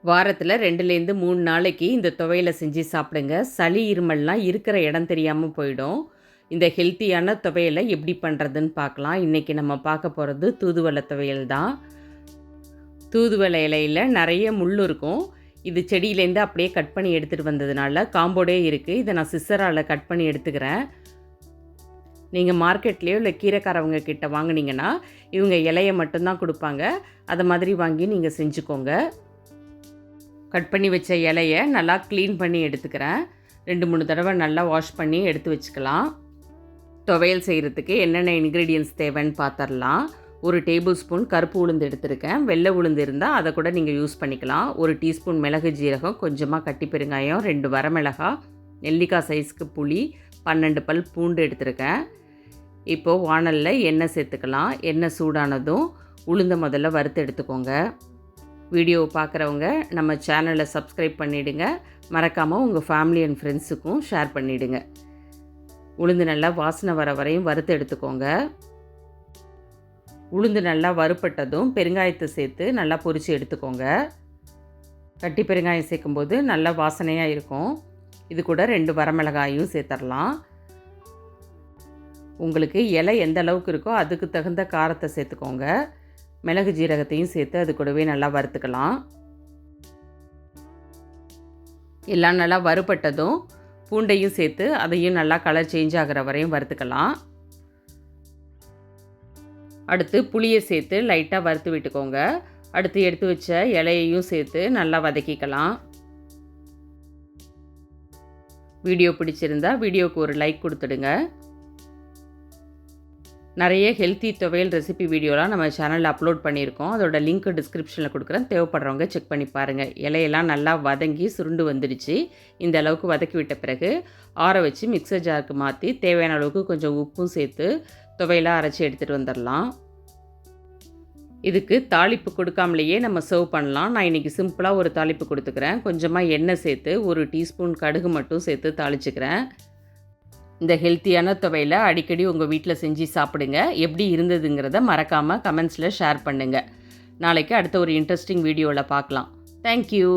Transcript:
வாரத்தில் 2லேருந்து 3 நாளைக்கு இந்த துவையலை செஞ்சு சாப்பிடுங்க. சளி இருமல்லாம் இருக்கிற இடம் தெரியாமல் போயிடும். இந்த ஹெல்த்தியான துவையலை எப்படி பண்ணுறதுன்னு பார்க்கலாம். இன்றைக்கி நம்ம பார்க்க போகிறது தூதுவளை துவையல் தான். தூதுவளை இலையில் நிறைய முள் இருக்கும். இது செடியிலேருந்து அப்படியே கட் பண்ணி எடுத்துகிட்டு வந்ததுனால காம்போடே இருக்குது. இதை நான் சிஸ்ஸரால் கட் பண்ணி எடுத்துக்கிறேன். நீங்கள் மார்க்கெட்லேயோ இல்லை கீரைக்காரவங்க கிட்ட வாங்கினீங்கன்னா இவங்க இலையை மட்டும்தான் கொடுப்பாங்க. அதை மாதிரி வாங்கி நீங்கள் செஞ்சுக்கோங்க. கட் பண்ணி வச்ச இலையை நல்லா க்ளீன் பண்ணி எடுத்துக்கிறேன். 2-3 தடவை நல்லா வாஷ் பண்ணி எடுத்து வச்சுக்கலாம். துவையல் செய்கிறதுக்கு என்னென்ன இன்க்ரீடியன்ட்ஸ் தேவைன்னு பார்த்துடலாம். 1 டேபிள் ஸ்பூன் கருப்பு உளுந்து எடுத்துருக்கேன். வெள்ளை உளுந்து இருந்தால் அதை கூட நீங்கள் யூஸ் பண்ணிக்கலாம். 1 டீஸ்பூன் மிளகு ஜீரகம், கொஞ்சமாக கட்டி பெருங்காயம், 2 வரமிளகாய், நெல்லிக்காய் சைஸ்க்கு புளி, 12 பல் பூண்டு எடுத்துருக்கேன். இப்போது வாணலில் எண்ணெய் சேர்த்துக்கலாம். எண்ணெய் சூடானதும் உளுந்தை முதல்ல வறுத்து எடுத்துக்கோங்க. வீடியோவை பார்க்குறவங்க நம்ம சேனலை சப்ஸ்கிரைப் பண்ணிவிடுங்க. மறக்காமல் உங்கள் ஃபேமிலி அண்ட் ஃப்ரெண்ட்ஸுக்கும் ஷேர் பண்ணிவிடுங்க. உளுந்து நல்லா வாசனை வர வரையும் வறுத்து எடுத்துக்கோங்க. உளுந்து நல்லா வறுப்பட்டதும் பெருங்காயத்தை சேர்த்து நல்லா பொரித்து எடுத்துக்கோங்க. கட்டி பெருங்காயம் சேர்க்கும்போது நல்லா வாசனையாக இருக்கும். இது கூட 2 வரமிளகாயும் சேர்த்துடலாம். உங்களுக்கு இலை எந்த அளவுக்கு இருக்கோ அதுக்கு தகுந்த காரத்தை சேர்த்துக்கோங்க. மிளகு ஜீரகத்தையும் சேர்த்து அது கூடவே நல்லா வறுத்துக்கலாம். எல்லாம் நல்லா வறுபட்டதும் பூண்டையும் சேர்த்து அதையும் நல்லா கலர் சேஞ்ச் ஆகிற வரையும் வறுத்துக்கலாம். அடுத்து புளியை சேர்த்து லைட்டாக வறுத்து விட்டுக்கோங்க. அடுத்து எடுத்து வச்ச இலையையும் சேர்த்து நல்லா வதக்கிக்கலாம். வீடியோ பிடிச்சிருந்தா வீடியோவுக்கு ஒரு லைக் கொடுத்துடுங்க. நிறைய ஹெல்த்தி துவையல் ரெசிபி வீடியோலாம் நம்ம சேனலில் அப்லோட் பண்ணியிருக்கோம். அதோட லிங்க் டிஸ்கிரிப்ஷனில் கொடுக்குறேன். தேவைப்படுறவங்க செக் பண்ணி பாருங்கள். இலையெல்லாம் நல்லா வதங்கி சுருண்டு வந்துடுச்சு. இந்த அளவுக்கு வதக்கி விட்ட பிறகு ஆற வச்சு மிக்சர் ஜாருக்கு மாற்றி தேவையான அளவுக்கு கொஞ்சம் உப்பும் சேர்த்து துவையலாக அரைச்சி எடுத்துகிட்டு வந்துடலாம். இதுக்கு தாளிப்பு கொடுக்காமலேயே நம்ம சர்வ் பண்ணலாம். நான் இன்றைக்கி சிம்பிளாக ஒரு தாளிப்பு கொடுத்துக்கிறேன். கொஞ்சமாக எண்ணெய் சேர்த்து 1 டீஸ்பூன் கடுகு மட்டும் சேர்த்து தாளிச்சுக்கிறேன். இந்த ஹெல்த்தியான துவையலை அடிக்கடி உங்கள் வீட்டில் செஞ்சு சாப்பிடுங்க. எப்படி இருந்ததுங்கிறத மறக்காமல் கமெண்ட்ஸில் ஷேர் பண்ணுங்கள். நாளைக்கு அடுத்த ஒரு இன்ட்ரெஸ்டிங் வீடியோவில் பார்க்கலாம். தேங்க்யூ.